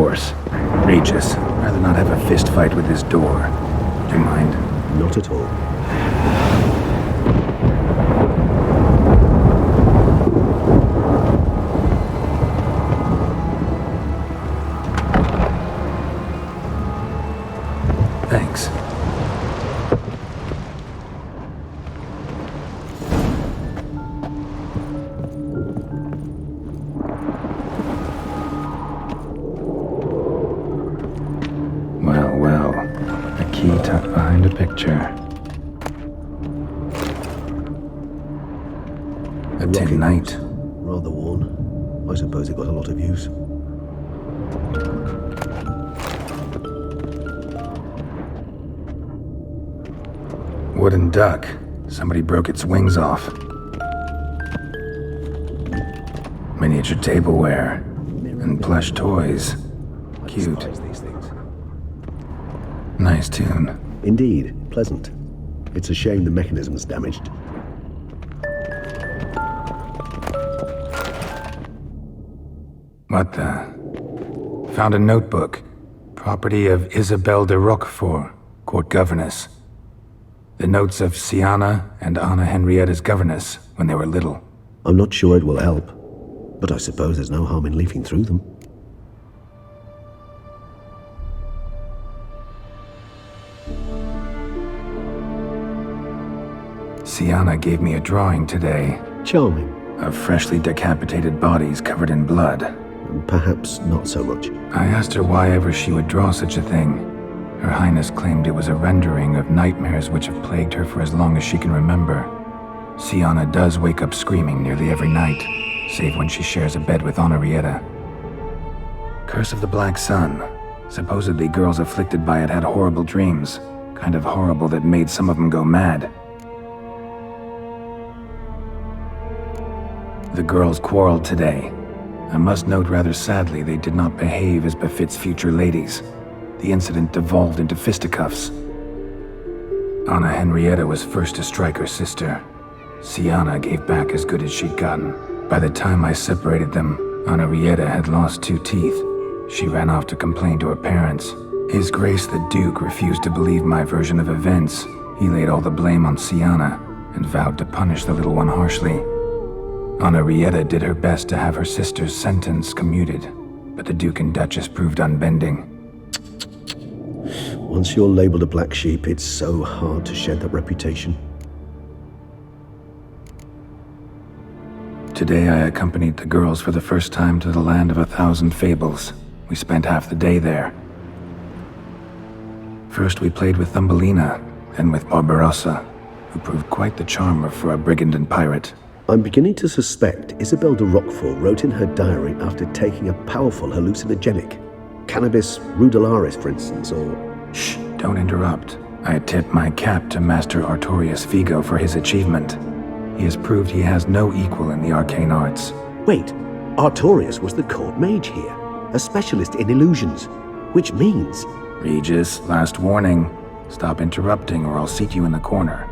course. Regis, rather not have a fist fight with this door. Do you mind? Not at all. Thanks. Well, a key tucked behind a picture. A tin knight. Rather worn. I suppose it got a lot of use. Wooden duck. Somebody broke its wings off. Miniature tableware. And plush toys. Cute. Nice tune. Indeed, pleasant. It's a shame the mechanism's damaged. What the? Found a notebook. Property of Isabelle de Roquefort, court governess. The notes of Sienna and Anna Henrietta's governess when they were little. I'm not sure it will help, but I suppose there's no harm in leafing through them. Sienna gave me a drawing today. Charming. Of freshly decapitated bodies covered in blood. Perhaps not so much. I asked her why ever she would draw such a thing. Her Highness claimed it was a rendering of nightmares which have plagued her for as long as she can remember. Sienna does wake up screaming nearly every night, save when she shares a bed with Henrietta. Curse of the Black Sun. Supposedly girls afflicted by it had horrible dreams. Kind of horrible that made some of them go mad. The girls quarreled today. I must note rather sadly they did not behave as befits future ladies. The incident devolved into fisticuffs. Anna Henrietta was first to strike her sister. Sienna gave back as good as she'd gotten. By the time I separated them, Henrietta had lost 2 teeth. She ran off to complain to her parents. His Grace the Duke refused to believe my version of events. He laid all the blame on Sienna and vowed to punish the little one harshly. Henrietta did her best to have her sister's sentence commuted, but the Duke and Duchess proved unbending. Once you're labeled a black sheep, it's so hard to shed that reputation. Today I accompanied the girls for the first time to the land of 1,000 fables. We spent half the day there. First we played with Thumbelina, then with Barbarossa, who proved quite the charmer for a brigand and pirate. I'm beginning to suspect Isabelle de Roquefort wrote in her diary after taking a powerful hallucinogenic. Cannabis rudularis, for instance, or... Shh, don't interrupt. I tip my cap to Master Artorius Vigo for his achievement. He has proved he has no equal in the arcane arts. Wait, Artorius was the court mage here, a specialist in illusions, which means... Regis, last warning. Stop interrupting or I'll seat you in the corner.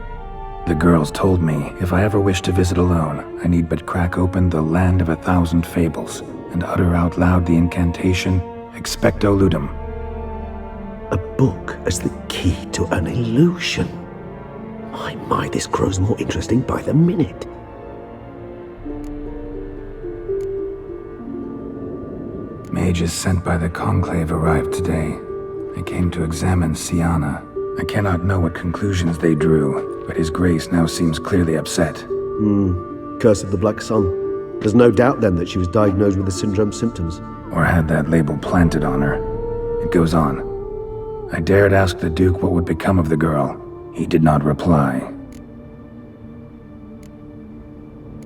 The girls told me if I ever wish to visit alone, I need but crack open the land of 1,000 fables and utter out loud the incantation, Expecto Ludum. A book as the key to an illusion. My, this grows more interesting by the minute. Mages sent by the Conclave arrived today. I came to examine Sienna. I cannot know what conclusions they drew, but His Grace now seems clearly upset. Curse of the Black Sun. There's no doubt then that she was diagnosed with the syndrome symptoms. Or had that label planted on her. It goes on. I dared ask the Duke what would become of the girl. He did not reply.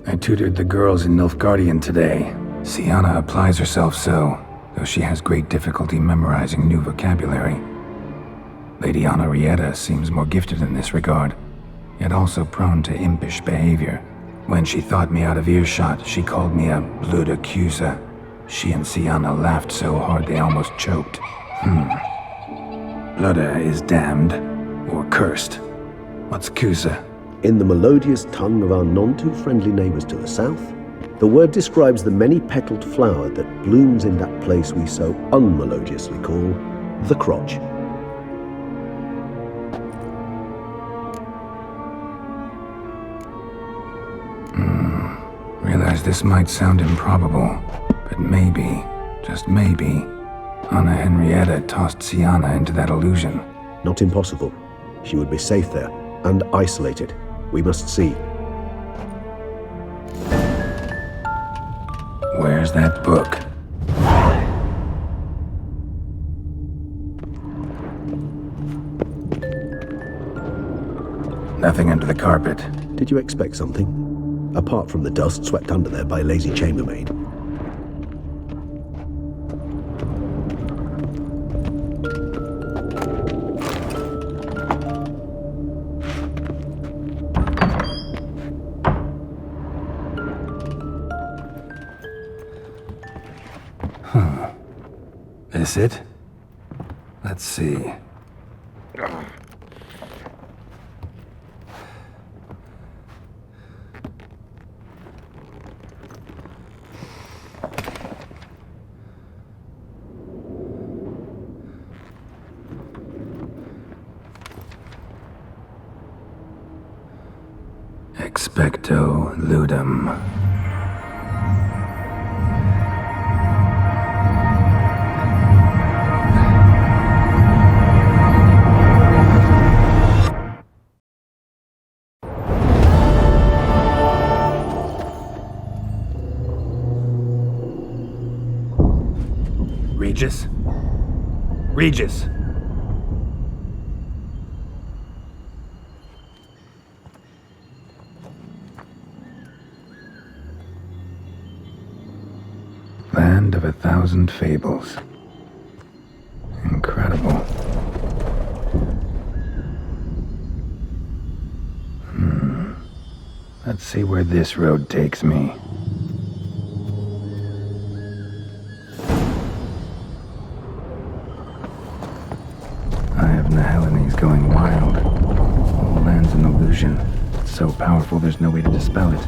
I tutored the girls in Nilfgaardian today. Sienna applies herself so, though she has great difficulty memorizing new vocabulary. Lady Henrietta seems more gifted in this regard, yet also prone to impish behavior. When she thought me out of earshot, she called me a blood accuser. She and Sienna laughed so hard they almost choked. Blooda is damned, or cursed. What's Cusa? In the melodious tongue of our none-too-friendly neighbors to the south, The word describes the many-petaled flower that blooms in that place we so unmelodiously call the crotch. Realize this might sound improbable, but maybe, just maybe, Anna Henrietta tossed Sienna into that illusion. Not impossible. She would be safe there, and isolated. We must see. Where's that book? Nothing under the carpet. Did you expect something? Apart from the dust swept under there by a lazy chambermaid. This it? Let's see. Expecto ludum. Regis? Regis! Land of 1,000 fables. Incredible. Let's see where this road takes me. Eye of Nehelines going wild. All land's an illusion. It's so powerful there's no way to dispel it.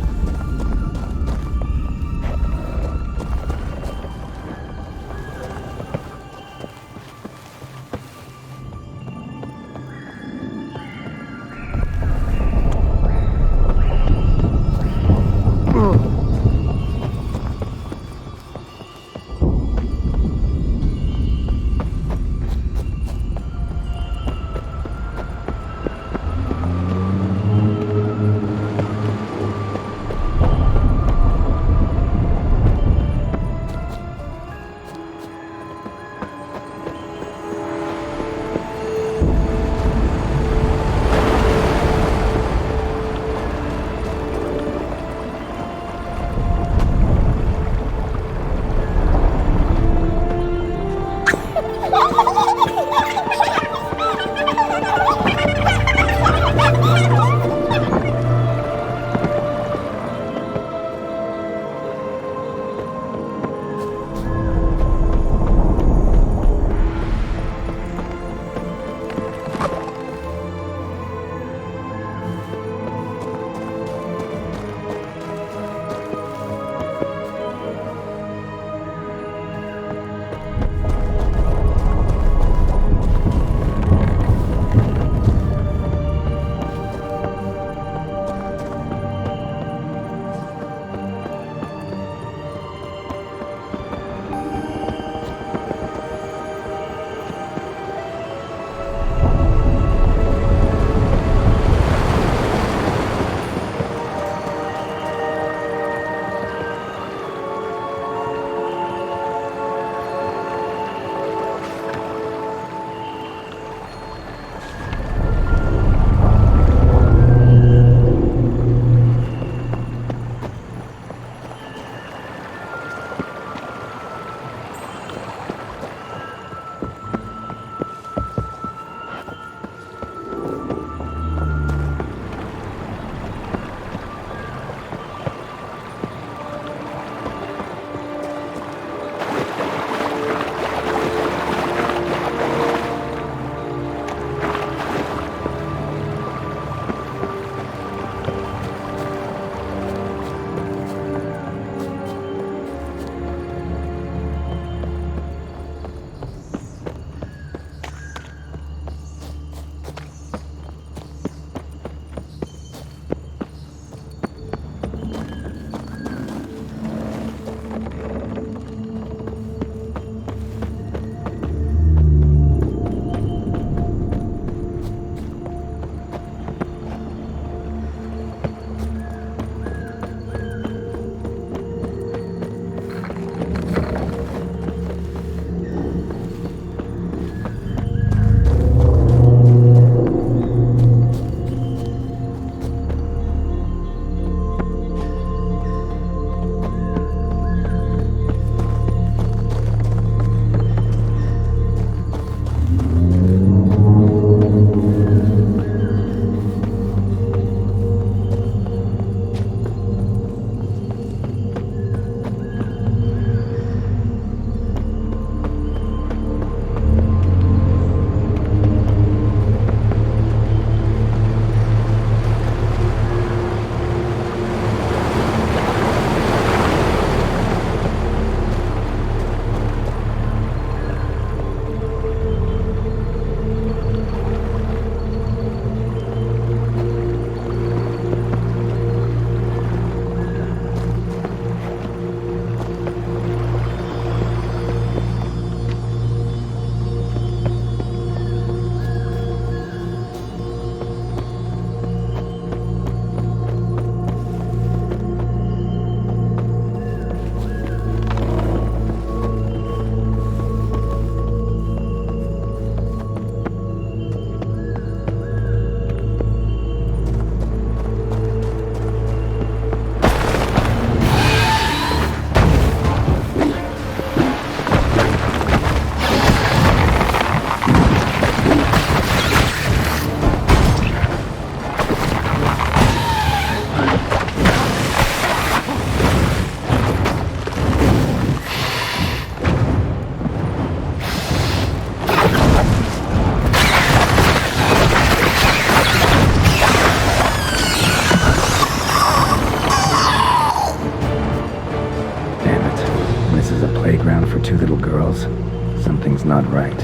Something's not right.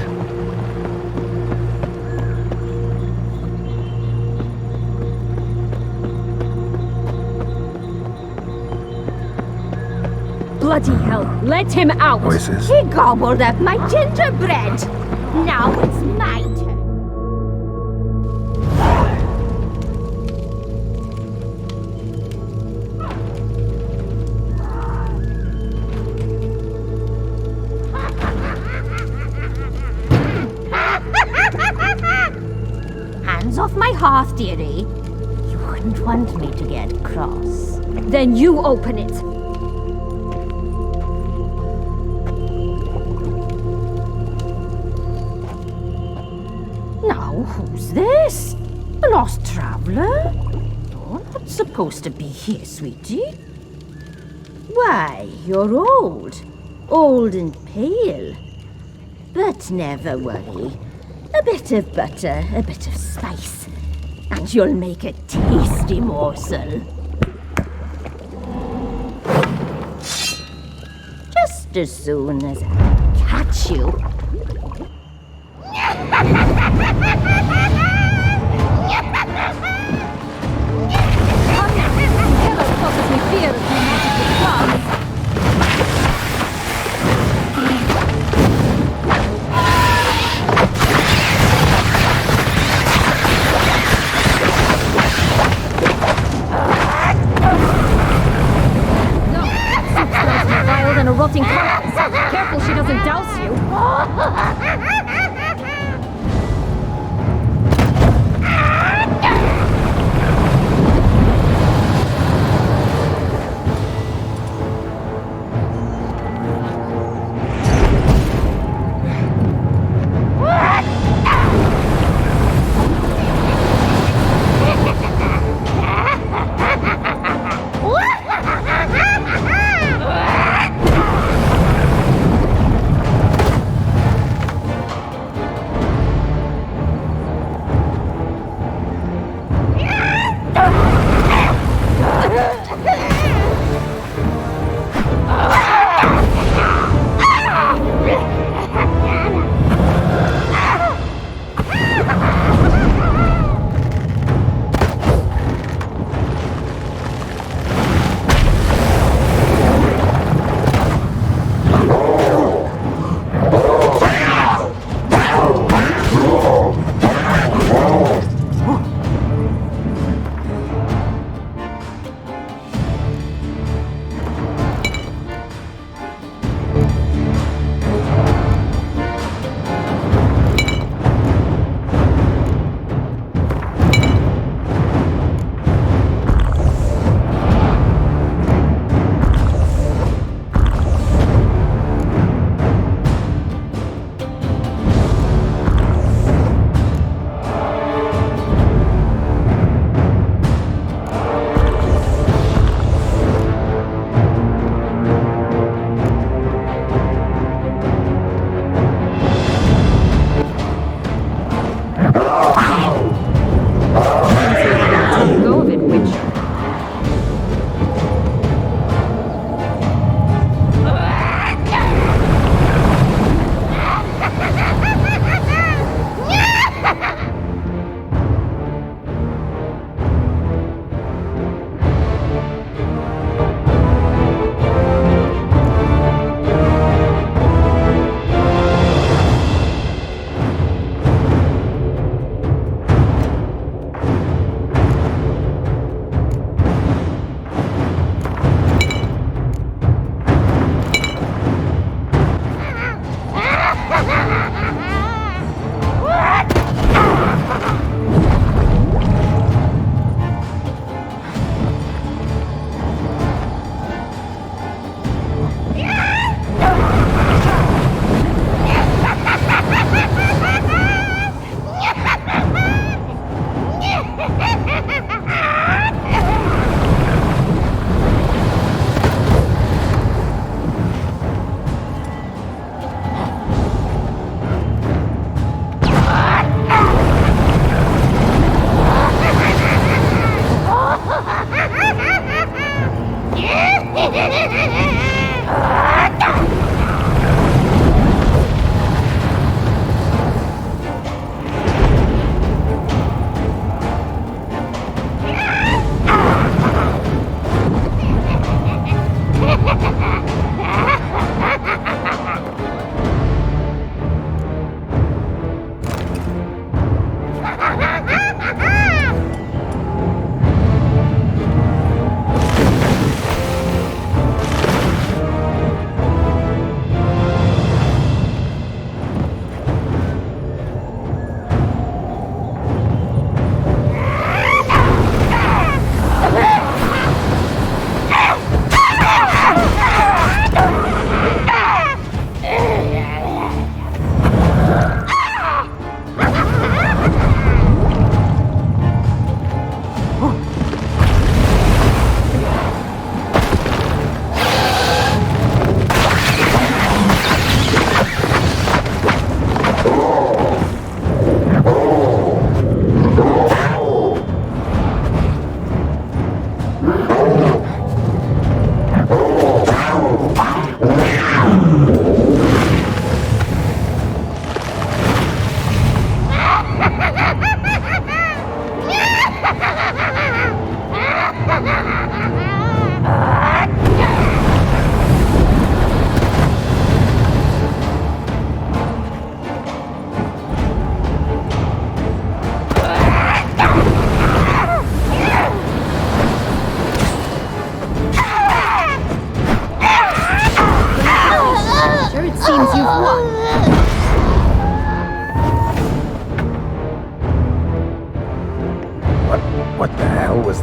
Bloody hell, let him out! Voices? He gobbled up my gingerbread. Now it's my turn. Hands off my hearth, dearie. You wouldn't want me to get cross. Then you open it. Now, who's this? A lost traveler? You're not supposed to be here, sweetie. Why, you're old. Old and pale. But never worry. A bit of butter, a bit of spice, and you'll make a tasty morsel. Just as soon as I catch you. Geralt causes me fear of your magical claws. No, soup smells more vile than a rotting carcass. Careful she doesn't douse you.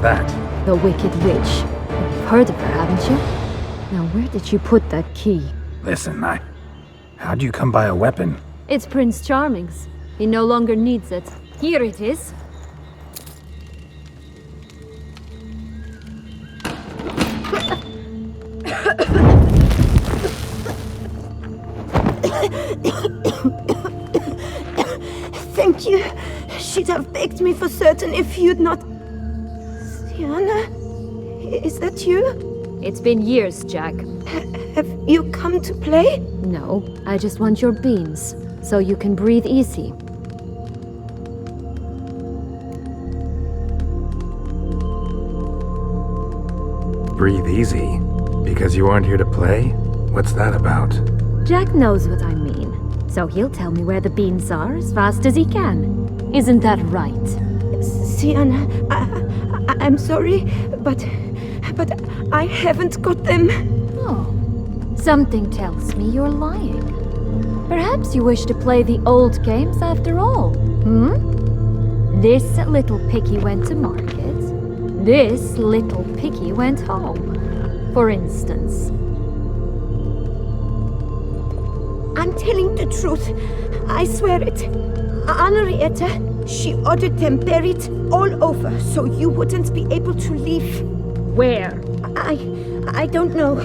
that? The Wicked Witch. You've heard of her, haven't you? Now, where did you put that key? Listen, how'd you come by a weapon? It's Prince Charming's. He no longer needs it. Here it is. Thank you. She'd have begged me for certain if you'd not... Sienna? Is that you? It's been years, Jack. Have you come to play? No, I just want your beans, so you can breathe easy. Breathe easy? Because you aren't here to play? What's that about? Jack knows what I mean, so he'll tell me where the beans are as fast as he can. Isn't that right? Sienna, I'm sorry, but I haven't got them. Oh, something tells me you're lying. Perhaps you wish to play the old games after all, This little piggy went to market. This little piggy went home, for instance. I'm telling the truth. I swear it. Henrietta, she ordered them buried all over so you wouldn't be able to leave. Where? I don't know.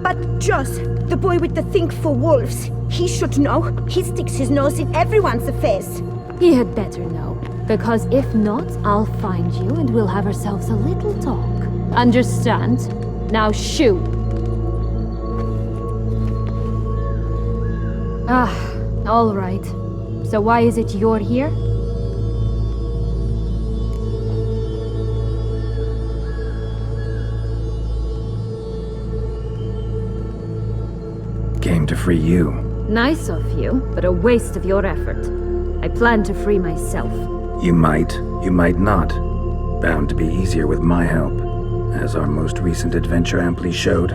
But Joss, the boy with the thing for wolves, he should know. He sticks his nose in everyone's affairs. He had better know, because if not, I'll find you and we'll have ourselves a little talk. Understand? Now shoo! All right. So why is it you're here? Came to free you. Nice of you, but a waste of your effort. I plan to free myself. You might not. Bound to be easier with my help, as our most recent adventure amply showed.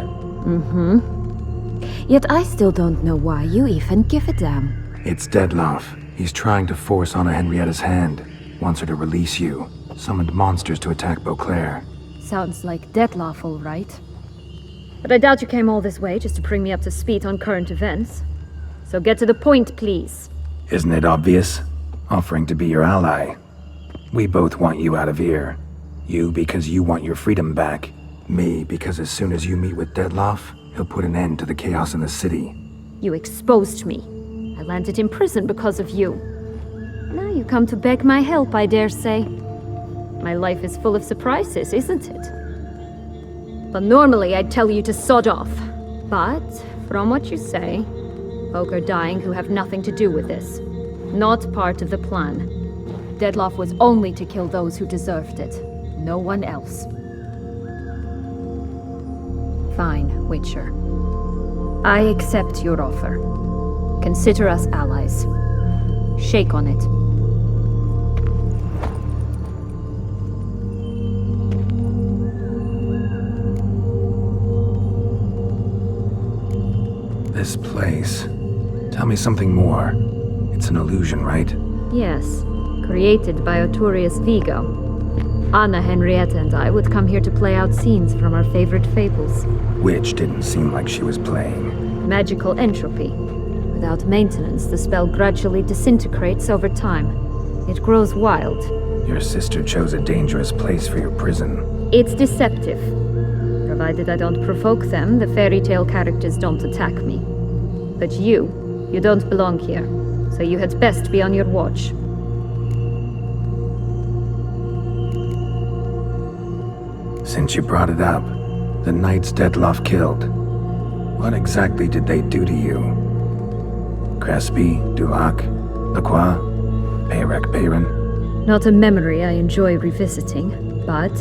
Yet I still don't know why you even give a damn. It's Dettlaff. He's trying to force Anna Henrietta's hand. Wants her to release you. Summoned monsters to attack Beauclair. Sounds like Dettlaff, all right. But I doubt you came all this way just to bring me up to speed on current events. So get to the point, please. Isn't it obvious? Offering to be your ally. We both want you out of here. You because you want your freedom back. Me because as soon as you meet with Dettlaff, he'll put an end to the chaos in the city. You exposed me. I landed in prison because of you. Now you come to beg my help, I dare say. My life is full of surprises, isn't it? But normally I'd tell you to sod off. But, from what you say, folk are dying who have nothing to do with this. Not part of the plan. Dettlaff was only to kill those who deserved it. No one else. Fine, Witcher. I accept your offer. Consider us allies. Shake on it. This place. Tell me something more. It's an illusion, right? Yes, created by Arturius Vigo. Anna, Henrietta, and I would come here to play out scenes from our favorite fables. Which didn't seem like she was playing. Magical entropy. Without maintenance, the spell gradually disintegrates over time. It grows wild. Your sister chose a dangerous place for your prison. It's deceptive. Provided I don't provoke them, the fairy tale characters don't attack me. But you don't belong here, so you had best be on your watch. Since you brought it up, the knights Dettlaff killed. What exactly did they do to you? Crespi, Duhac, Lacroix, Peyrac Peyran? Not a memory I enjoy revisiting, but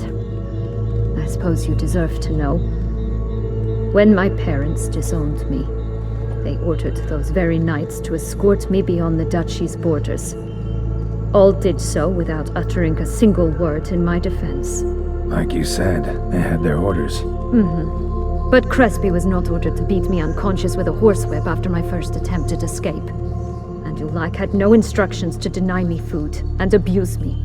I suppose you deserve to know. When my parents disowned me, they ordered those very knights to escort me beyond the duchy's borders. All did so without uttering a single word in my defense. Like you said, they had their orders. But Crespi was not ordered to beat me unconscious with a horsewhip after my first attempted escape. And Duhac had no instructions to deny me food and abuse me.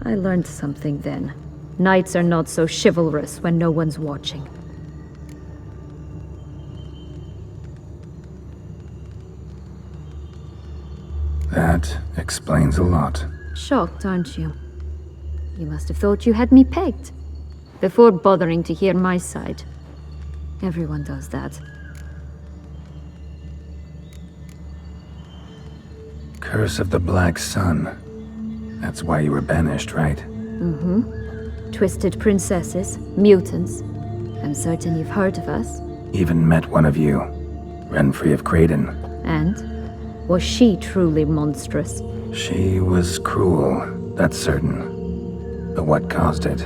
I learned something then. Knights are not so chivalrous when no one's watching. That explains a lot. Shocked, aren't you? You must have thought you had me pegged. Before bothering to hear my side. Everyone does that. Curse of the Black Sun. That's why you were banished, right? Mm-hmm. Twisted princesses, mutants. I'm certain you've heard of us. Even met one of you. Renfrey of Craden. And? Was she truly monstrous? She was cruel, that's certain. But what caused it?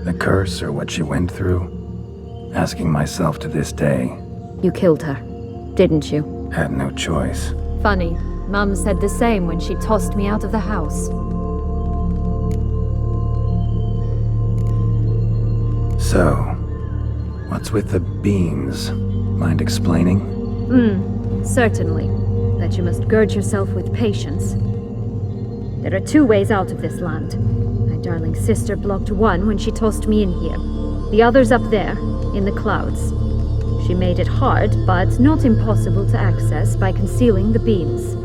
The curse or what she went through? Asking myself to this day. You killed her, didn't you? Had no choice. Funny. Mum said the same when she tossed me out of the house. So, what's with the beans? Mind explaining? Certainly. That you must gird yourself with patience. There are 2 ways out of this land. My darling sister blocked one when she tossed me in here. The other's up there, in the clouds. She made it hard, but not impossible to access by concealing the beans.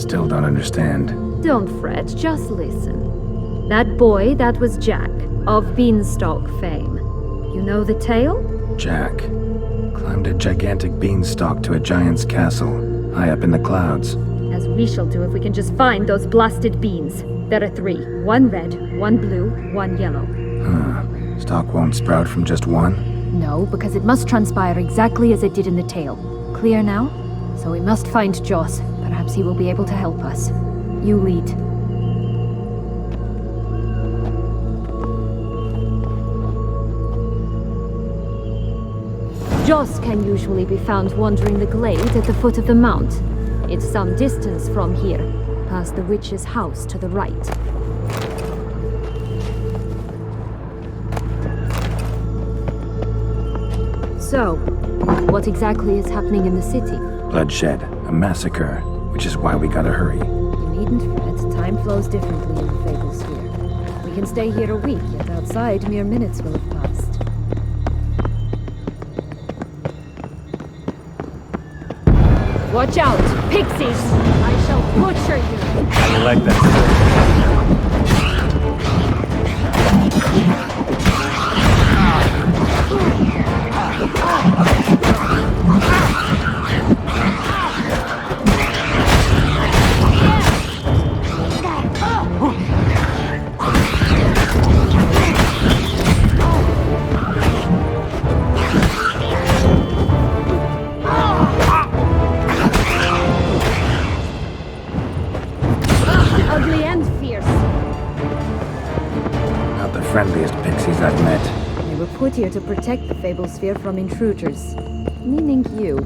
Still don't understand. Don't fret, just listen. That boy, that was Jack, of Beanstalk fame. You know the tale? Jack climbed a gigantic beanstalk to a giant's castle, high up in the clouds. As we shall do if we can just find those blasted beans. There are 3. 1 red, 1 blue, 1 yellow. Stalk won't sprout from just one? No, because it must transpire exactly as it did in the tale. Clear now? So we must find Joss. Perhaps he will be able to help us. You lead. Joss can usually be found wandering the glade at the foot of the mount. It's some distance from here, past the witch's house to the right. So, what exactly is happening in the city? Bloodshed, a massacre, which is why we gotta hurry. You needn't fret, time flows differently in the Fable Sphere. We can stay here a week, yet outside mere minutes will have passed. Watch out! Pixies! I shall butcher you! I like that. Ugly and fierce. Not the friendliest pixies I've met. They were put here to protect the Fable Sphere from intruders. Meaning you.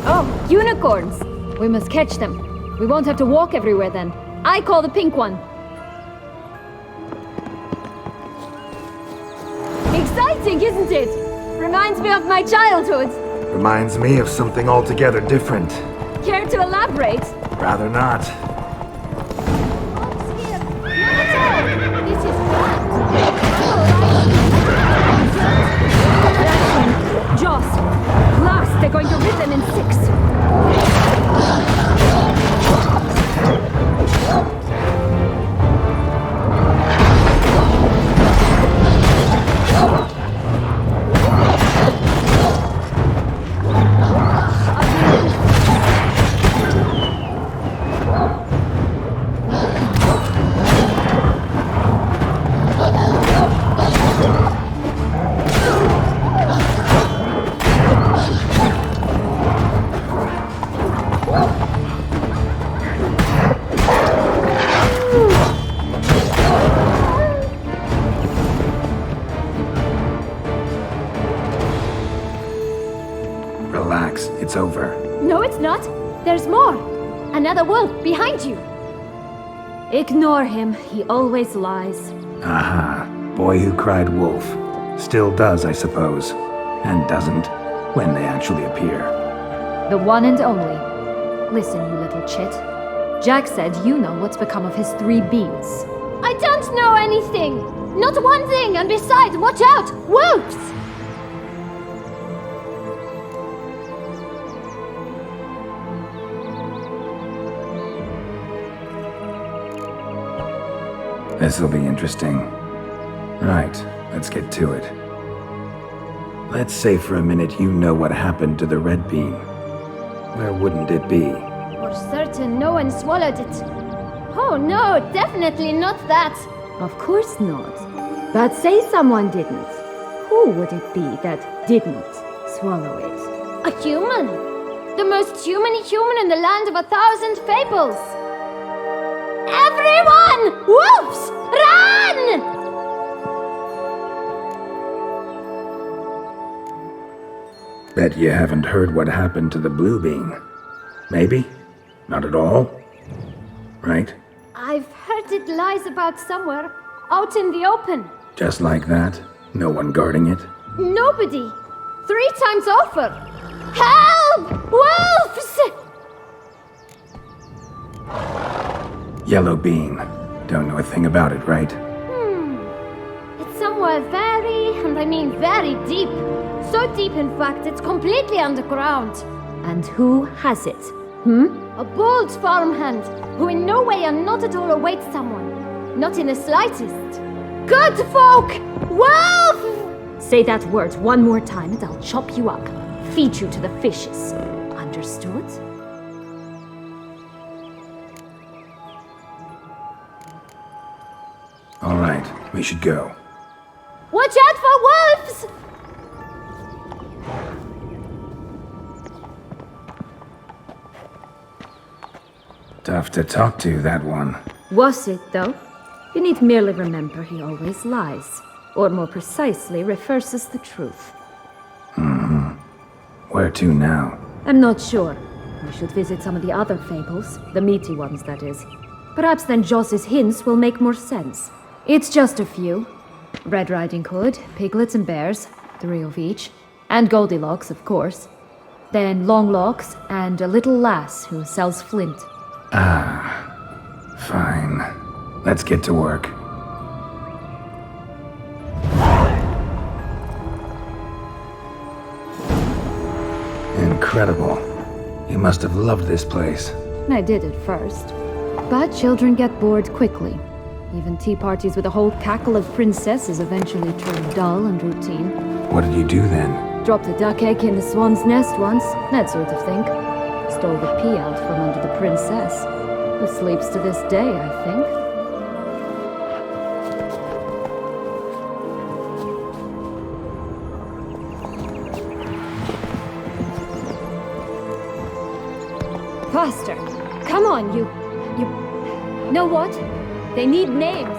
Oh, unicorns! We must catch them. We won't have to walk everywhere then. I call the pink one. Exciting, isn't it? Reminds me of my childhood. Reminds me of something altogether different. Care to elaborate? Rather not. This is Joss! Last, they're going to rid them in 6. Relax, it's over. No, it's not. There's more. Another wolf behind you. Ignore him. He always lies. Aha, boy who cried wolf. Still does, I suppose. And doesn't, when they actually appear. The one and only. Listen, you little chit. Jack said you know what's become of his 3 beans. thing! Not one thing! And besides, watch out! Wolves! This'll be interesting. Right, let's get to it. Let's say for a minute you know what happened to the red bean. Where wouldn't it be? For certain, no one swallowed it. Oh no, definitely not that. Of course not. But say someone didn't. Who would it be that didn't swallow it? A human! The most human-y human in the land of 1,000 fables! Everyone! Wolves! Run! Bet you haven't heard what happened to the blue bean. Maybe? Not at all? Right? I've heard it lies about somewhere, out in the open. Just like that? No one guarding it? Nobody! 3 times over! Help! Wolves! Yellow bean. Don't know a thing about it, right? It's somewhere very, and I mean very deep. So deep, in fact, it's completely underground. And who has it? A bold farmhand, who in no way and not at all awaits someone. Not in the slightest. Good folk! Wolf! Say that word one more time and I'll chop you up. Feed you to the fishes. Understood? All right, we should go. Watch out for wolves! Tough to talk to, that one. Was it, though? You need merely remember he always lies. Or more precisely, reverses the truth. Where to now? I'm not sure. We should visit some of the other fables. The meaty ones, that is. Perhaps then Joss's hints will make more sense. It's just a few. Red Riding Hood, piglets and bears, 3 of each. And Goldilocks, of course. Then Longlocks and a little lass who sells flint. Fine. Let's get to work. Incredible. You must have loved this place. I did at first. But children get bored quickly. Even tea parties with a whole cackle of princesses eventually turn dull and routine. What did you do then? Dropped a duck egg in the swan's nest once, that sort of thing. Stole the pea out from under the princess, who sleeps to this day, I think. Faster! Come on, you... Know what? They need names.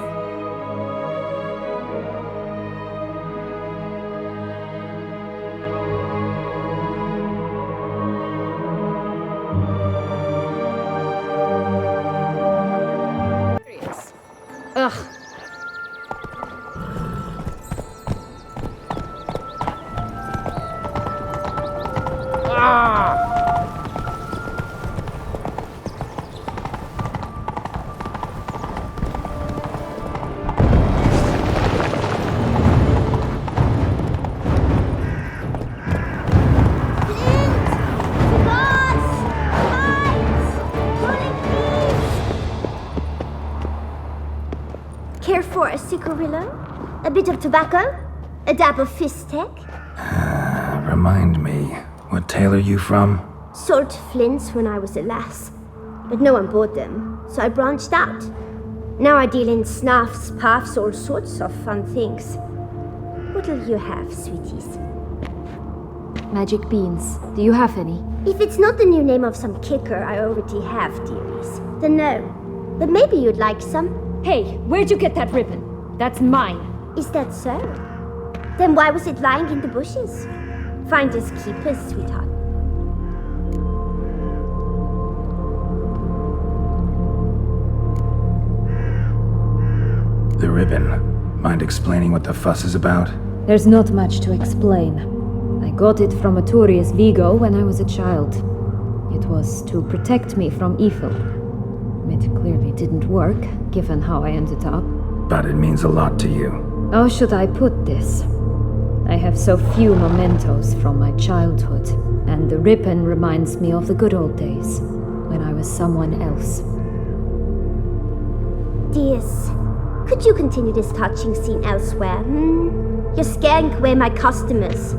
Ugh. Care for a cigarillo? A bit of tobacco? A dab of fistek? Remind me, what tale are you from? Sold flints when I was a lass. But no one bought them, so I branched out. Now I deal in snuffs, puffs, all sorts of fun things. What'll you have, sweeties? Magic beans. Do you have any? If it's not the new name of some kicker I already have, dearies, then no. But maybe you'd like some. Hey, where'd you get that ribbon? That's mine. Is that so? Then why was it lying in the bushes? Finders keepers, sweetheart. The ribbon. Mind explaining what the fuss is about? There's not much to explain. I got it from Arturius Vigo when I was a child. It was to protect me from evil. It clearly didn't work, given how I ended up. but it means a lot to you. How should I put this? I have so few mementos from my childhood, and the ribbon reminds me of the good old days, when I was someone else. Dears, could you continue this touching scene elsewhere? You're scaring away my customers.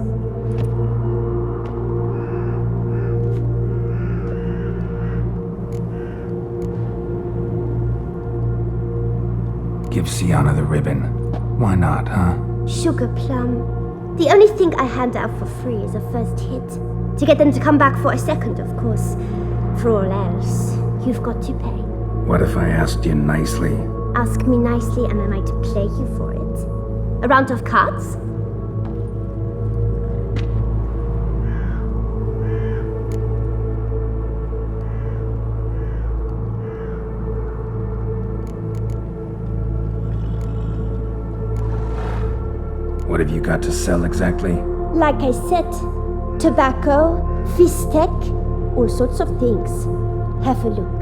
Give Sienna the ribbon. Why not, huh? Sugar plum. The only thing I hand out for free is a first hit. To get them to come back for a second, of course. For all else, you've got to pay. What if I asked you nicely? Ask me nicely and I might play you for it. A round of cards? What have you got to sell exactly? Like I said, tobacco, fistek, all sorts of things. Have a look.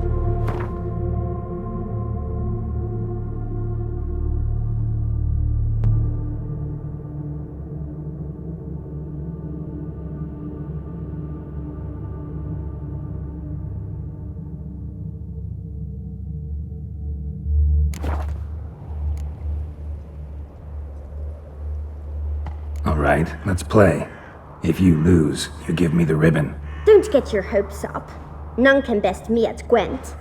All right, let's play. If you lose, you give me the ribbon. Don't get your hopes up. None can best me at Gwent.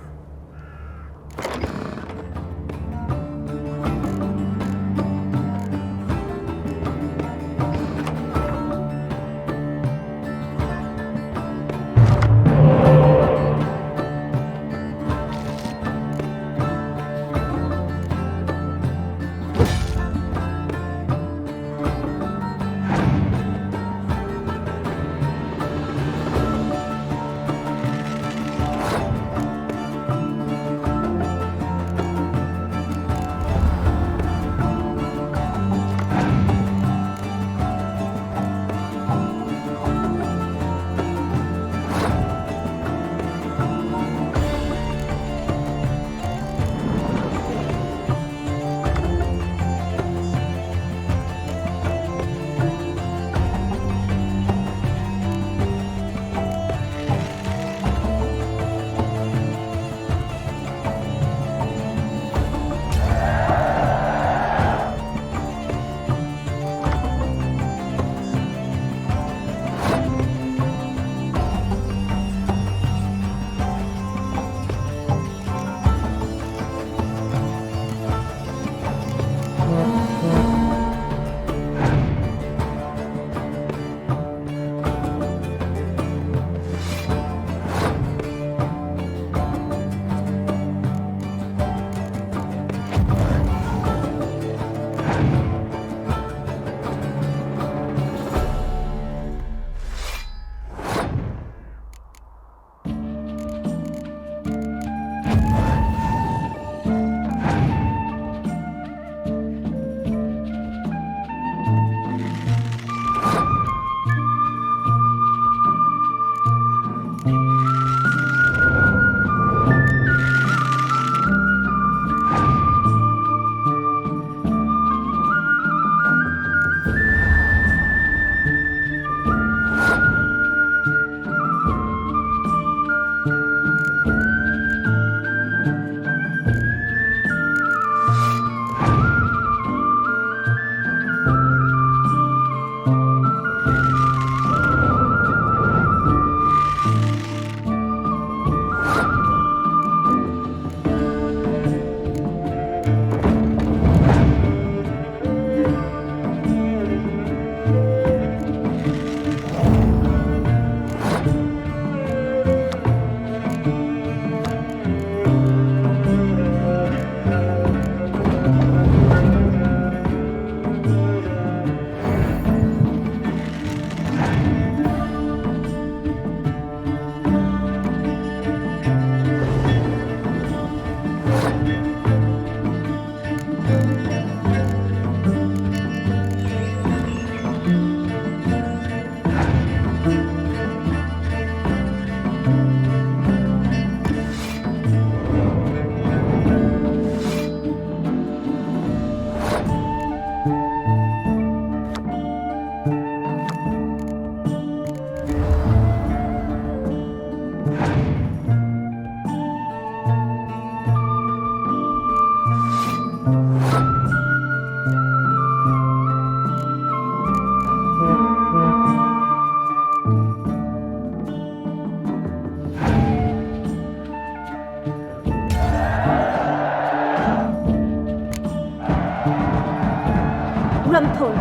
Rumpole,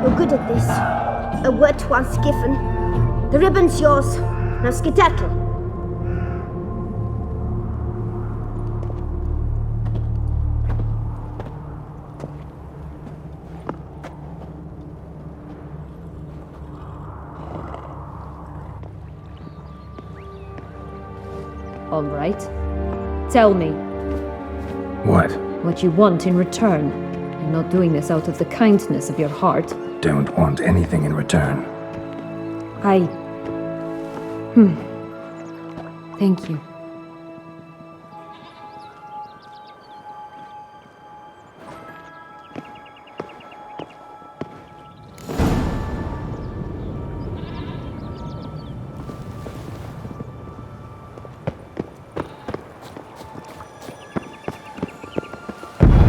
you're good at this. A word once given. The ribbon's yours. Now skedaddle. All right. Tell me. What? What you want in return. You're not doing this out of the kindness of your heart. Don't want anything in return. Thank you.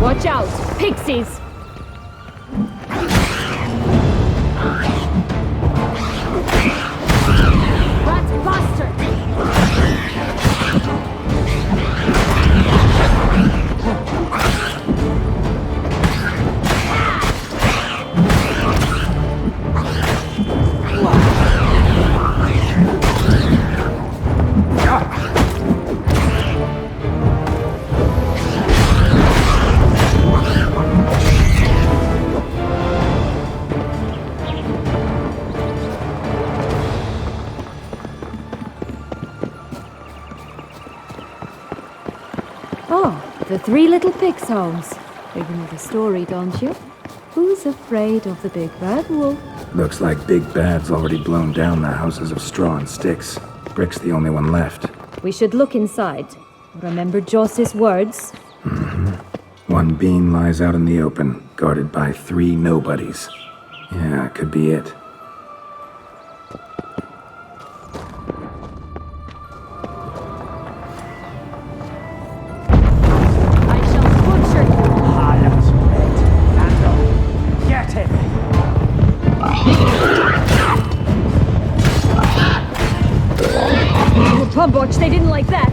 Watch out! Pixies! Rat bastard! The Three Little Pigs songs. You know the story, don't you? Who's afraid of the big bad wolf? Looks like Big Bad's already blown down the houses of straw and sticks. Brick's the only one left. We should look inside. Remember Joss's words? One bean lies out in the open, guarded by 3 nobodies. Yeah, could be it. They didn't like that.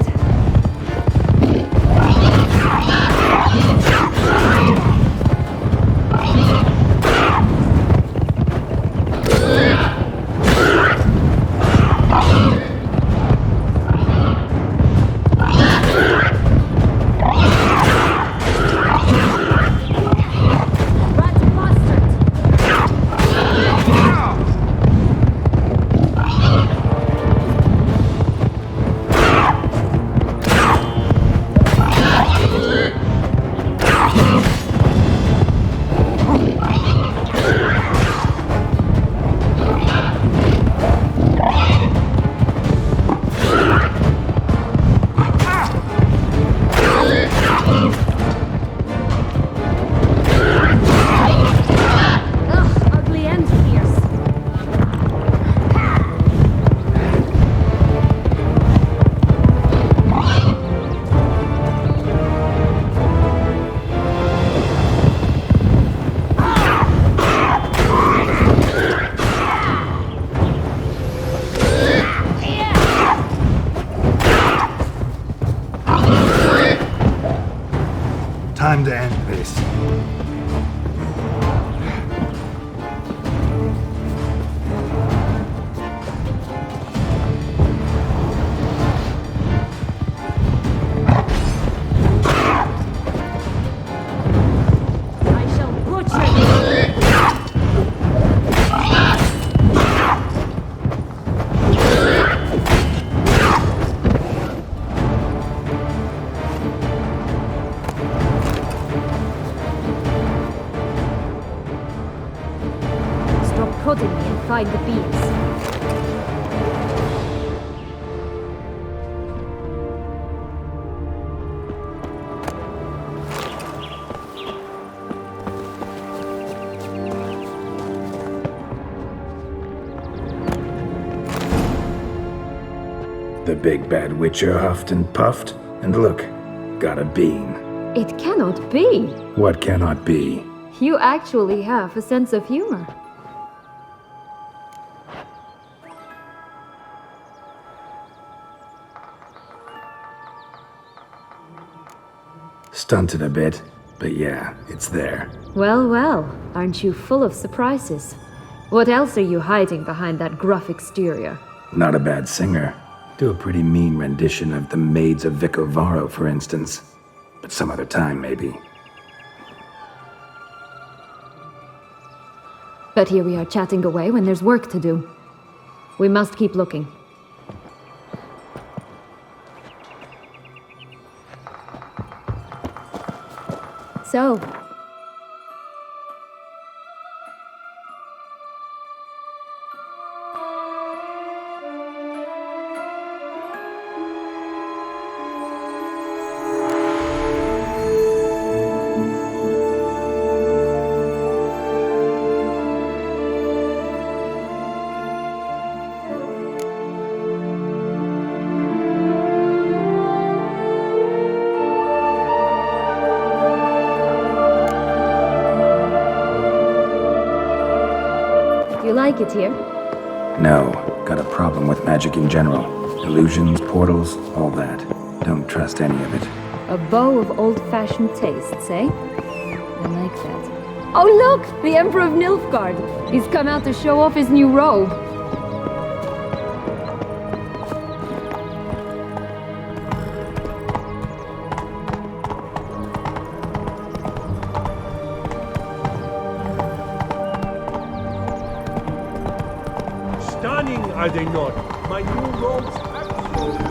Time to end this. I shall butcher you. Prodding me and find the beans. The big bad witcher huffed and puffed, and look, got a bean. It cannot be. What cannot be? You actually have a sense of humor. Stunted a bit, But yeah, it's there. Well, well, aren't you full of surprises? What else are you hiding behind that gruff exterior? Not a bad singer. Do a pretty mean rendition of The Maids of Vicovaro, for instance. But some other time, maybe. But here we are chatting away when there's work to do. We must keep looking. So, you like it here? No, got a problem with magic in general. Illusions, portals, all that. Don't trust any of it. A bow of old-fashioned tastes, eh? I like that. Oh look! The Emperor of Nilfgaard! He's come out to show off his new robe. Stunning, are they not? My new robes absolutely...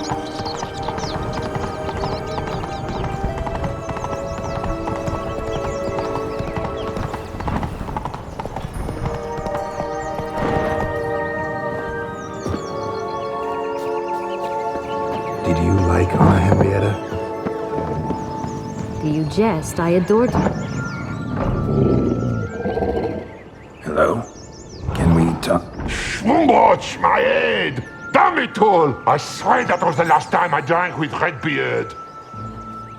Did you like Anna Henrietta? Do you jest? I adored you. Hello? Can we talk? Schwungotsch, my head! Damn it all! I swear that was the last time I drank with Redbeard.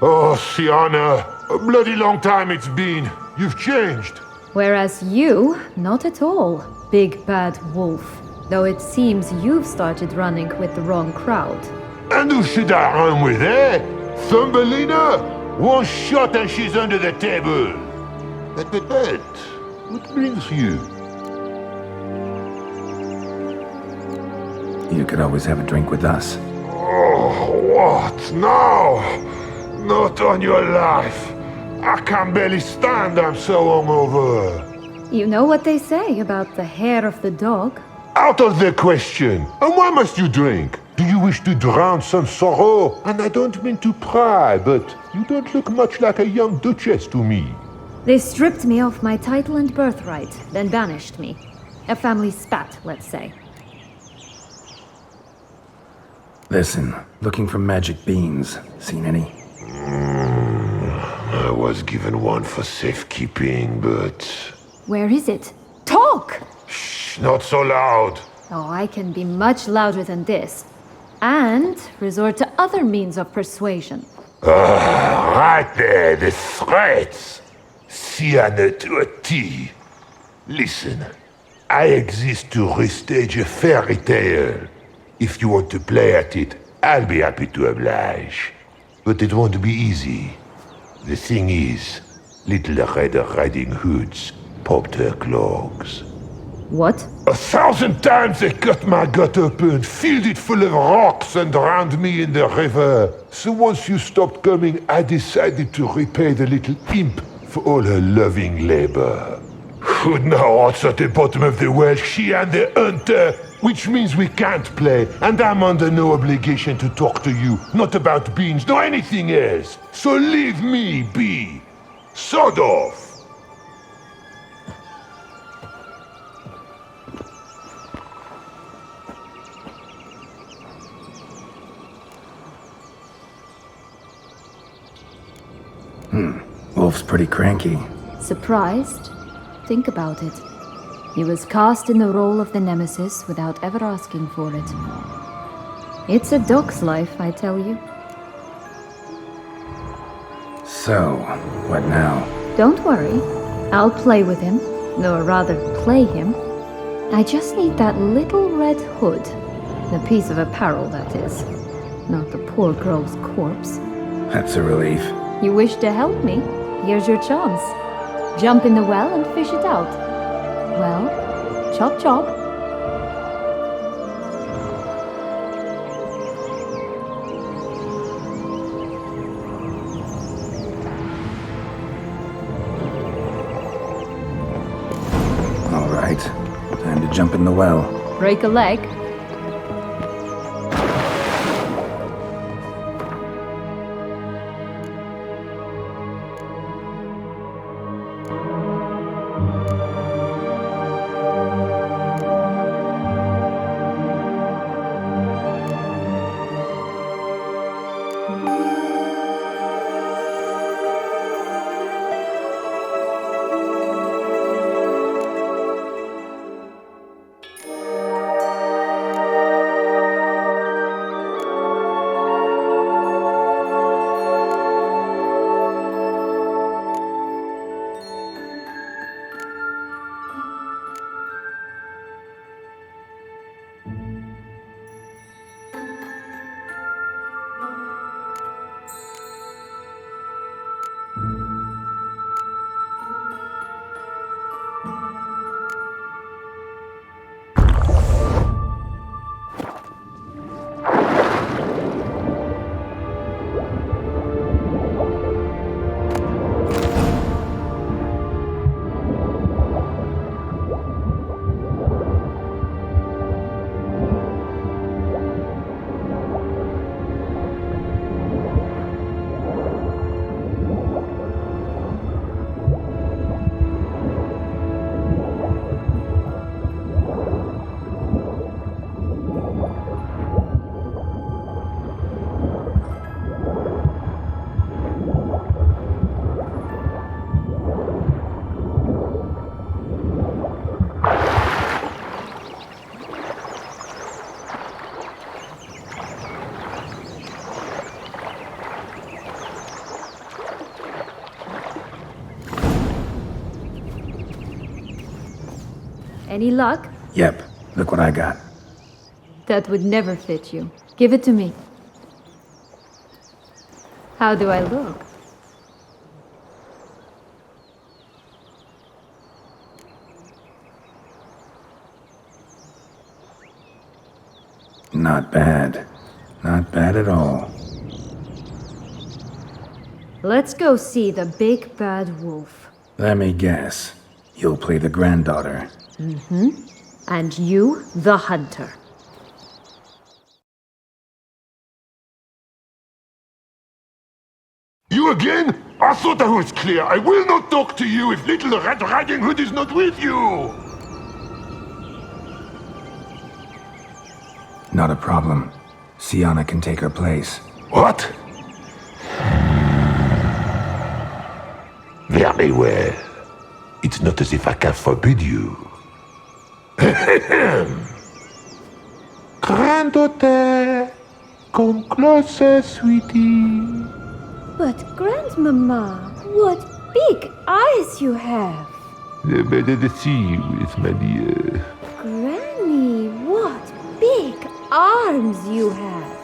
Oh, Sienna, a bloody long time it's been. You've changed. Whereas you, not at all, big bad wolf. Though it seems you've started running with the wrong crowd. And who should I run with, eh? Thumbelina? One shot and she's under the table. But, what brings you? You could always have a drink with us. Oh, what now? Not on your life. I can barely stand, I'm so hungover. You know what they say about the hair of the dog? Out of the question. And why must you drink? Do you wish to drown some sorrow? And I don't mean to pry, but you don't look much like a young duchess to me. They stripped me of my title and birthright, then banished me. A family spat, let's say. Listen, looking for magic beans. Seen any? I was given one for safekeeping, but... Where is it? Talk! Shh, not so loud. Oh, I can be much louder than this. And resort to other means of persuasion. Right there, the threats. Sienna to a T. Listen, I exist to restage a fairy tale. If you want to play at it, I'll be happy to oblige. But it won't be easy. The thing is, Little Red Riding Hoods popped her clogs. What? 1,000 times they cut my gut open, filled it full of rocks and drowned me in the river. So once you stopped coming, I decided to repay the little imp for all her loving labor. Who now rots at the bottom of the well, she and the hunter, which means we can't play, and I'm under no obligation to talk to you, not about beans, nor anything else. So leave me be. Sod off. Wolf's pretty cranky. Surprised? Think about it. He was cast in the role of the Nemesis without ever asking for it. It's a dog's life, I tell you. So, what now? Don't worry. I'll play with him. Or rather, play him. I just need that little red hood. The piece of apparel, that is. Not the poor girl's corpse. That's a relief. You wish to help me? Here's your chance. Jump in the well and fish it out. Well, chop chop. All right. Time to jump in the well. Break a leg. Any luck? Yep, look what I got. That would never fit you. Give it to me. How do I look? Not bad. Not bad at all. Let's go see the big bad wolf. Let me guess. You'll play the granddaughter. And you, the hunter. You again? I thought I was clear. I will not talk to you if little Red Riding Hood is not with you! Not a problem. Sienna can take her place. What? Very well. It's not as if I can forbid you. Granddaughter, come closer, sweetie. But Grandmama, what big eyes you have! The better to see you is, my dear. Granny, what big arms you have!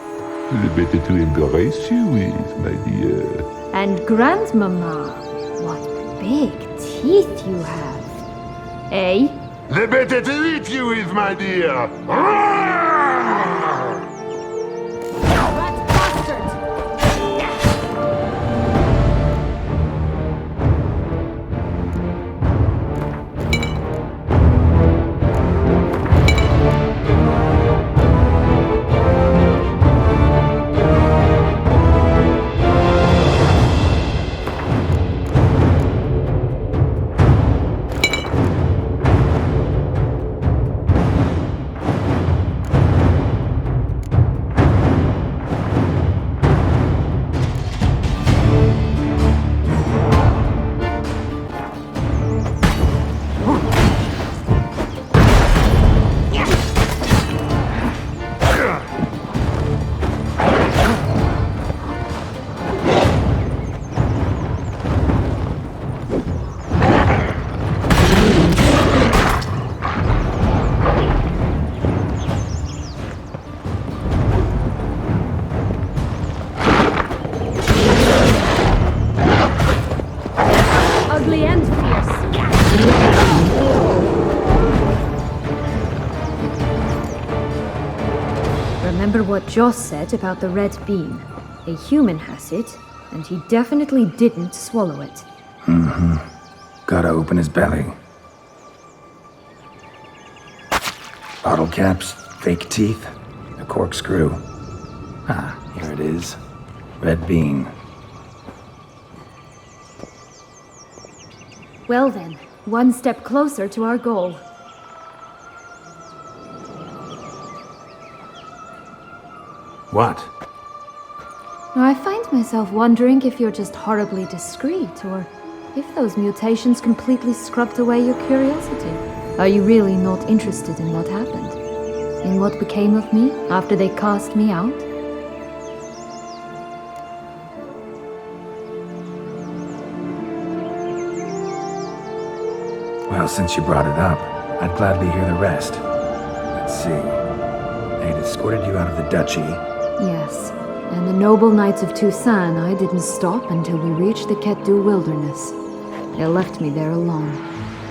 The better to embrace you is, my dear. And Grandmama, what big teeth you have. Eh? The better to eat you is, my dear. Rat bastard! remember what Joss said about the red bean. A human has it, and he definitely didn't swallow it. Gotta open his belly. Bottle caps, fake teeth, a corkscrew. Ah, here it is. Red bean. Well then, one step closer to our goal. What? I find myself wondering if you're just horribly discreet, or if those mutations completely scrubbed away your curiosity. Are you really not interested in what happened? In what became of me after they cast me out? Well, since you brought it up, I'd gladly hear the rest. Let's see. They'd escorted you out of the duchy. Yes, and the noble knights of Toussaint, I didn't stop until we reached the Ketdu wilderness. They left me there alone,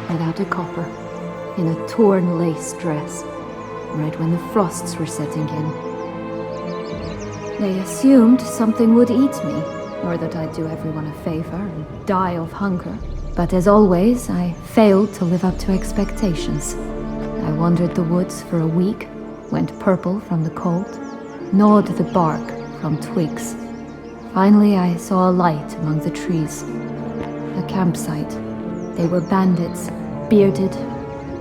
without a copper, in a torn lace dress, right when the frosts were setting in. They assumed something would eat me, or that I'd do everyone a favor and die of hunger. But as always, I failed to live up to expectations. I wandered the woods for a week, went purple from the cold, gnawed the bark from twigs. Finally, I saw a light among the trees. A campsite. They were bandits, bearded,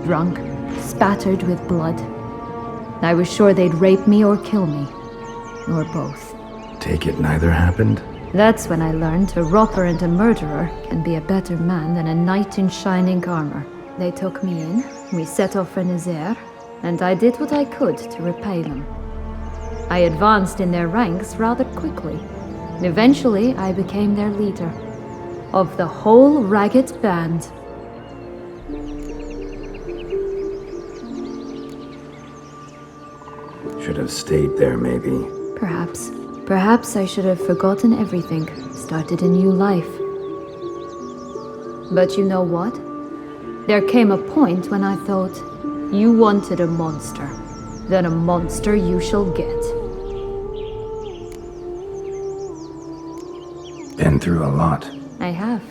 drunk, spattered with blood. I was sure they'd rape me or kill me, or both. Take it neither happened? That's when I learned a robber and a murderer can be a better man than a knight in shining armor. They took me in, we set off for Nazaire, and I did what I could to repay them. I advanced in their ranks rather quickly. Eventually, I became their leader. Of the whole ragged band. Should have stayed there, maybe. Perhaps. Perhaps I should have forgotten everything, started a new life. But you know what? There came a point when I thought, you wanted a monster. Then a monster you shall get. Been through a lot. I have.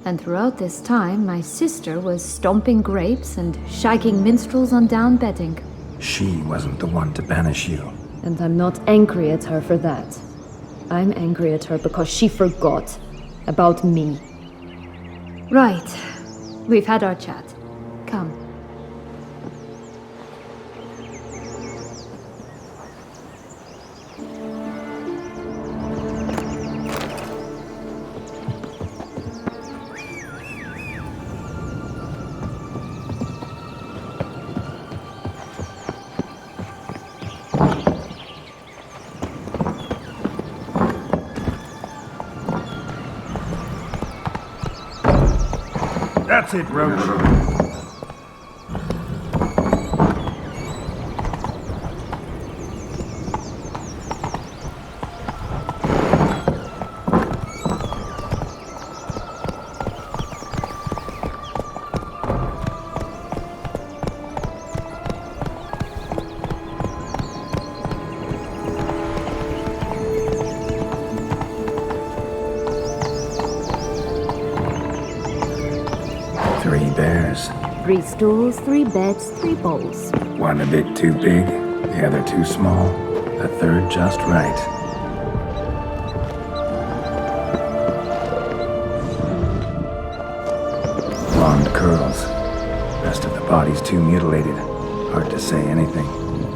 And throughout this time, my sister was stomping grapes and shagging minstrels on down bedding. She wasn't the one to banish you. And I'm not angry at her for that. I'm angry at her because she forgot about me. Right. We've had our chat. Come. That's it, Roach. Three bears. 3 stools, 3 beds, 3 bowls. One a bit too big, the other too small, the third just right. Blonde curls. Rest of the body's too mutilated. Hard to say anything.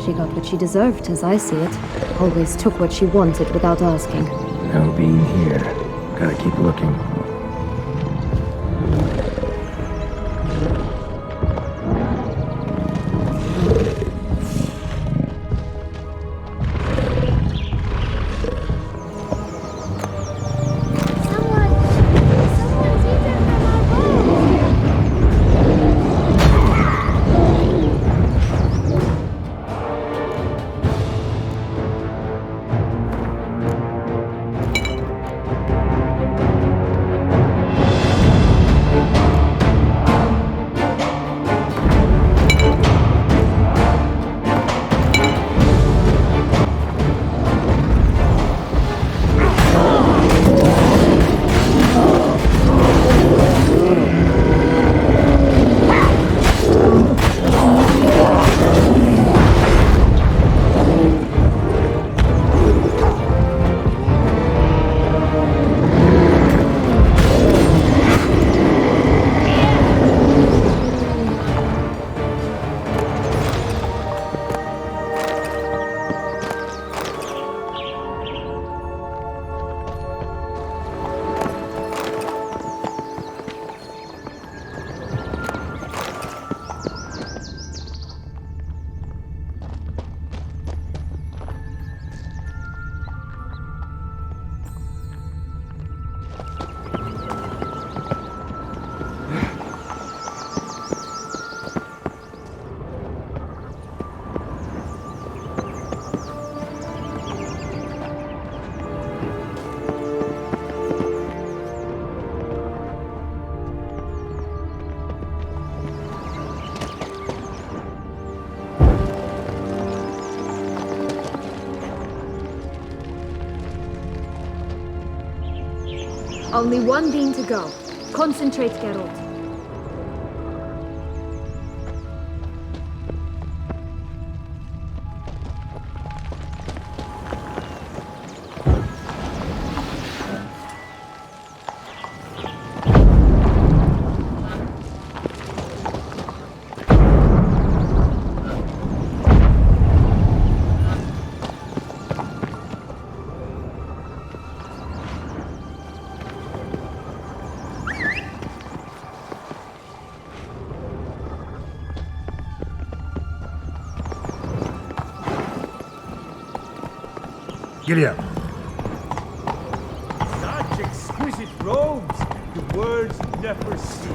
She got what she deserved, as I see it. Always took what she wanted without asking. No bean here. Gotta keep looking. Only one beam to go. Concentrate, Geralt. Giddy up. Such exquisite robes, the words never see.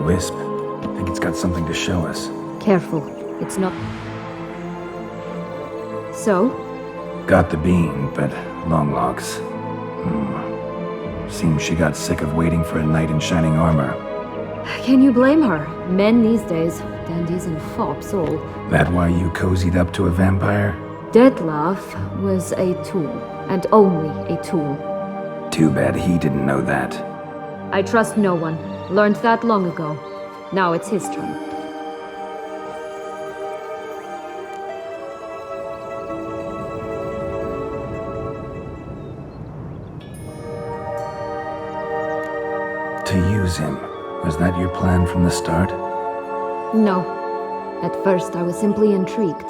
wisp. I think it's got something to show us. Careful. It's not... So? Got the bean, but long locks. Seems she got sick of waiting for a knight in shining armor. Can you blame her? Men these days, dandies and fops all. That why you cozied up to a vampire? Detlef was a tool, and only a tool. Too bad he didn't know that. I trust no one. Learned that long ago. Now it's his turn. To use him. Was that your plan from the start? No. At first I was simply intrigued.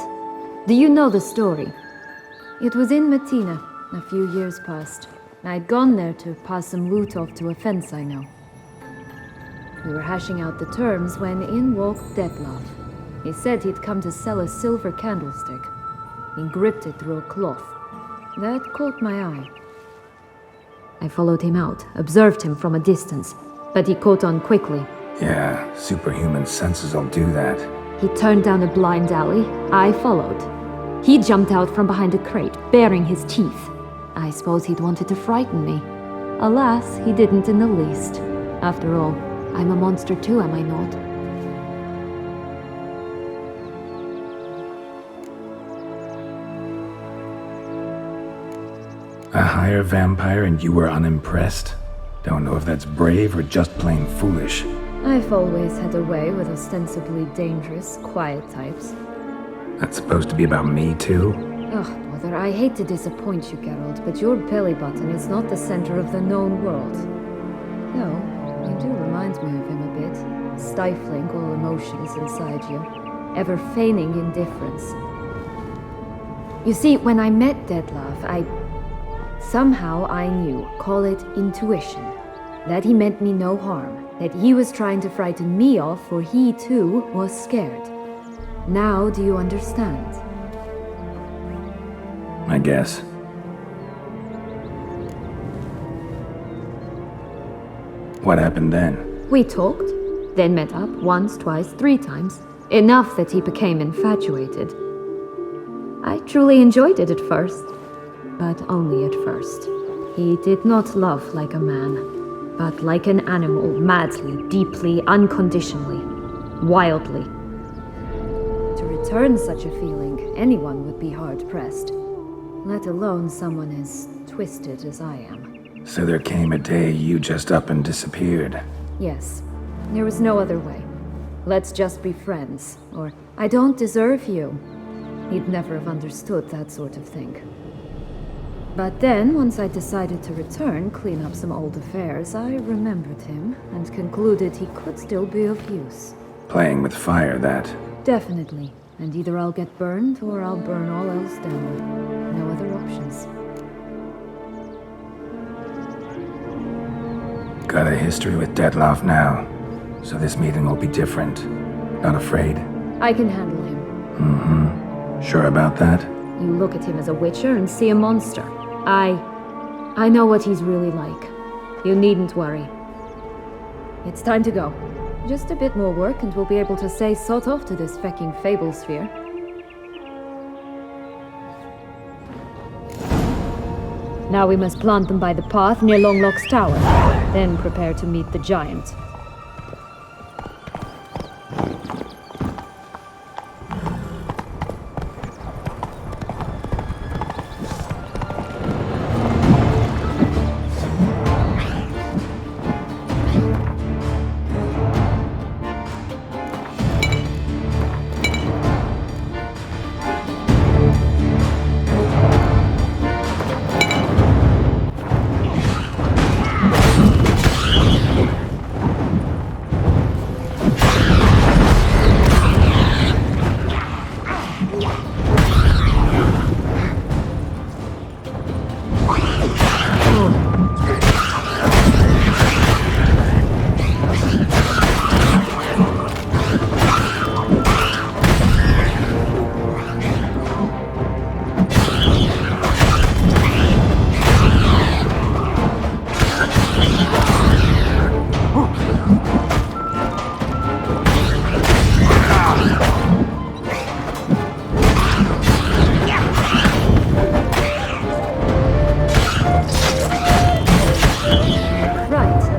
Do you know the story? It was in Matina, a few years past. I'd gone there to pass some loot off to a fence I know. We were hashing out the terms when in walked Detlef. He said he'd come to sell a silver candlestick. He gripped it through a cloth. That caught my eye. I followed him out, observed him from a distance, but he caught on quickly. Yeah, superhuman senses will do that. He turned down a blind alley. I followed. He jumped out from behind a crate, baring his teeth. I suppose he'd wanted to frighten me. Alas, he didn't in the least. After all, I'm a monster too, am I not? A higher vampire and you were unimpressed? Don't know if that's brave or just plain foolish. I've always had a way with ostensibly dangerous, quiet types. That's supposed to be about me too? Ugh, bother, I hate to disappoint you, Geralt, but your belly button is not the center of the known world. Though, you do remind me of him a bit, stifling all emotions inside you, ever feigning indifference. You see, when I met Detlef, somehow I knew, call it intuition, that he meant me no harm, that he was trying to frighten me off, for he too was scared. Now do you understand? I guess. What happened then? We talked, then met up once, twice, 3 times. Enough that he became infatuated. I truly enjoyed it at first, but only at first. He did not love like a man, but like an animal, madly, deeply, unconditionally, wildly. To return such a feeling, anyone would be hard-pressed, let alone someone as twisted as I am. So there came a day you just up and disappeared. Yes, there was no other way. Let's just be friends, or I don't deserve you. He'd never have understood that sort of thing. But then, once I decided to return, clean up some old affairs, I remembered him and concluded he could still be of use. Playing with fire, that. Definitely. And either I'll get burned or I'll burn all else down. No other options. Got a history with Detlef now, so this meeting will be different. Not afraid? I can handle him. Mm-hmm. Sure about that? You look at him as a witcher and see a monster. I know what he's really like. You needn't worry. It's time to go. Just a bit more work and we'll be able to say sort off to this fecking fable sphere. Now we must plant them by the path near Longlock's tower. Then prepare to meet the giant.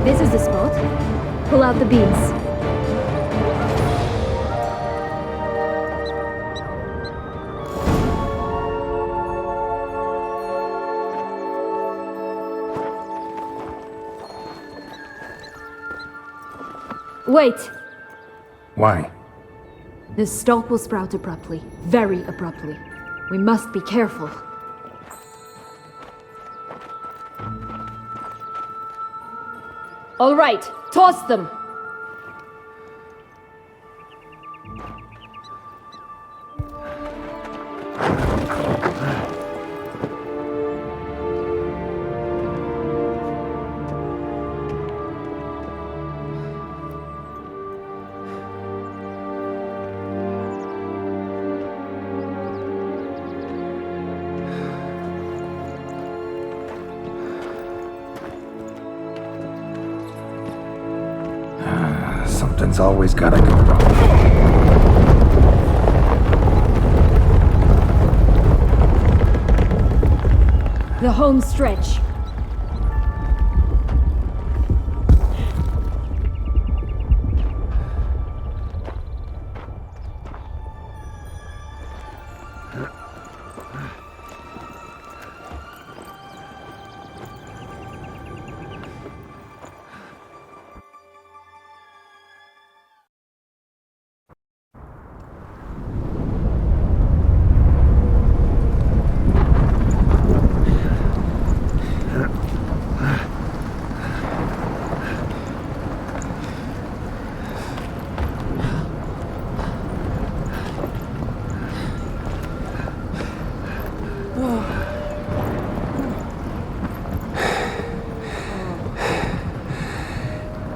This is the spot. Pull out the beams. Wait! Why? This stalk will sprout abruptly. Very abruptly. We must be careful. All right, toss them! Something's always gotta go wrong. The home stretch.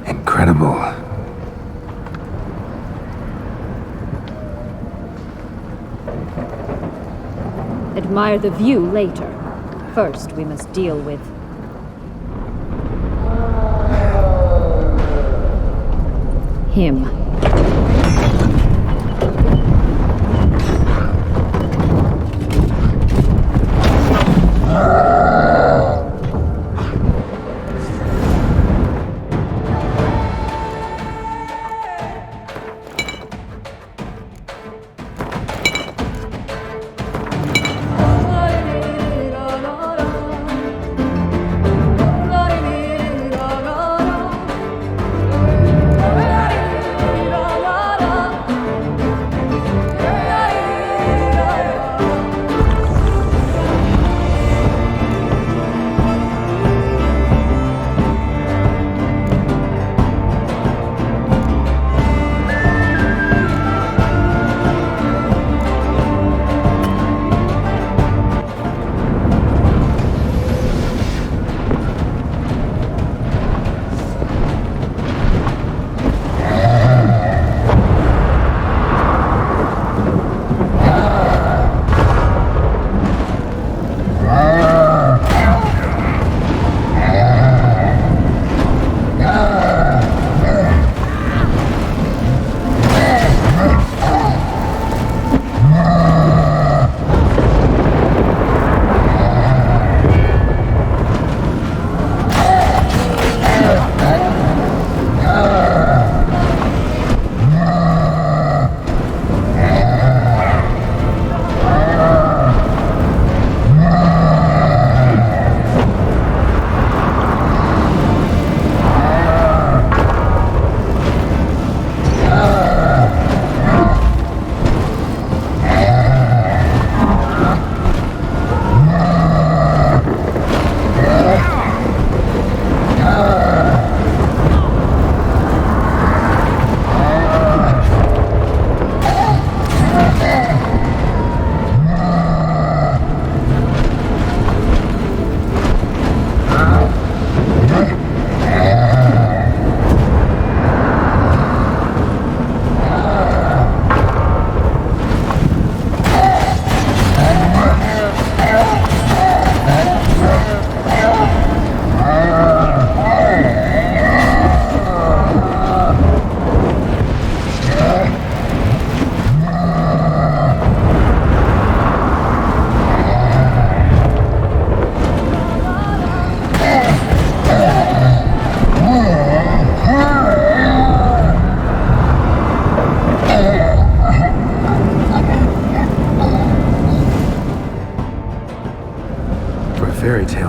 Incredible. Admire the view later. First, we must deal with... him.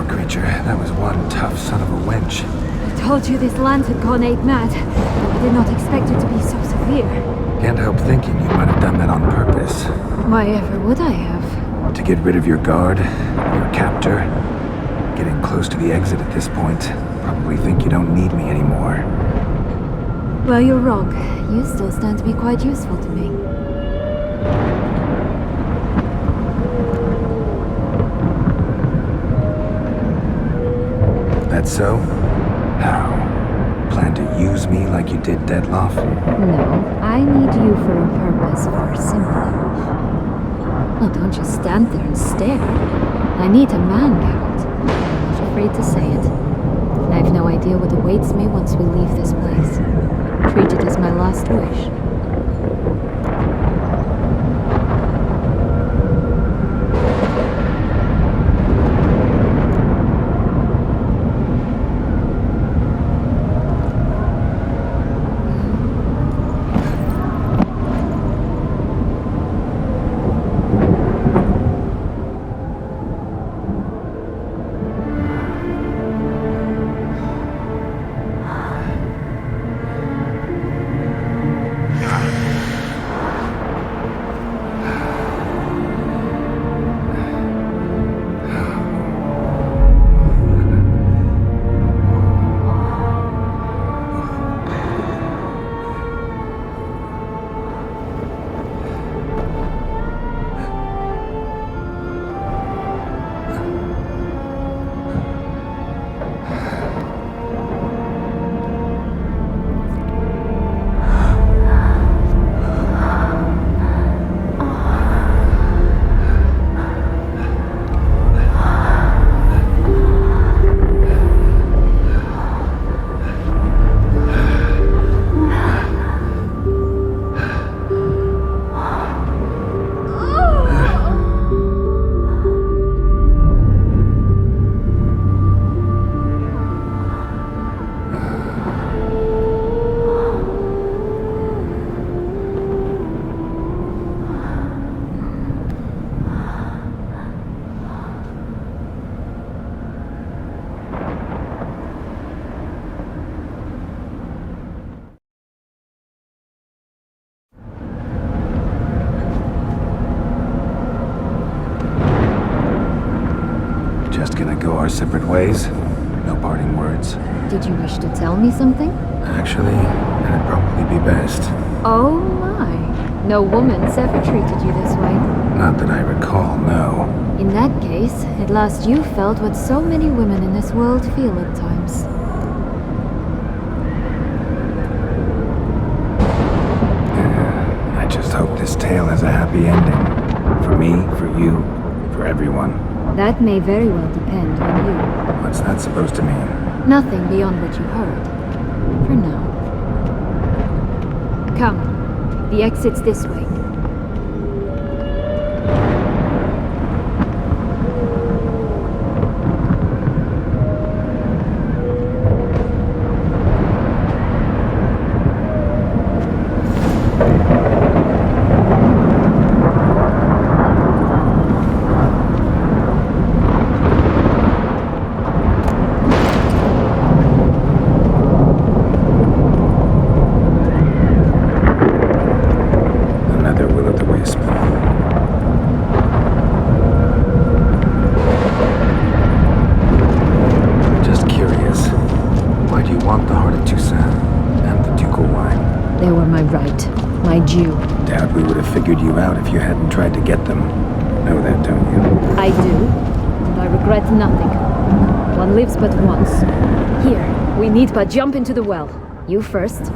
Wow, creature, that was one tough son of a wench. I told you this land had gone ape mad. I did not expect it to be so severe. Can't help thinking you might have done that on purpose. Why ever would I have? To get rid of your guard, your captor. Getting close to the exit at this point. Probably think you don't need me anymore. Well, you're wrong. You still stand to be quite useful to me. That so? How? Plan to use me like you did Detloff? No, I need you for a purpose far simpler. Oh, don't just stand there and stare. I need a man, Geralt. I'm not afraid to say it. I have no idea what awaits me once we leave this place. Treat it as my last wish. Just gonna go our separate ways? No parting words? Did you wish to tell me something? Actually, that'd probably be best. Oh my. No woman's ever treated you this way. Not that I recall, no. In that case, at last you felt what so many women in this world feel at times. I just hope this tale has a happy ending. For me, for you, for everyone. That may very well depend on you. What's that supposed to mean? Nothing beyond what you heard. For now. Come. The exit's this way. Just curious, why do you want the heart of Toussaint and the ducal wine? They were my right, my due. Doubt we would have figured you out if you hadn't tried to get them. Know that, don't you? I do, and I regret nothing. One lives but once. Here, we need but jump into the well. You first.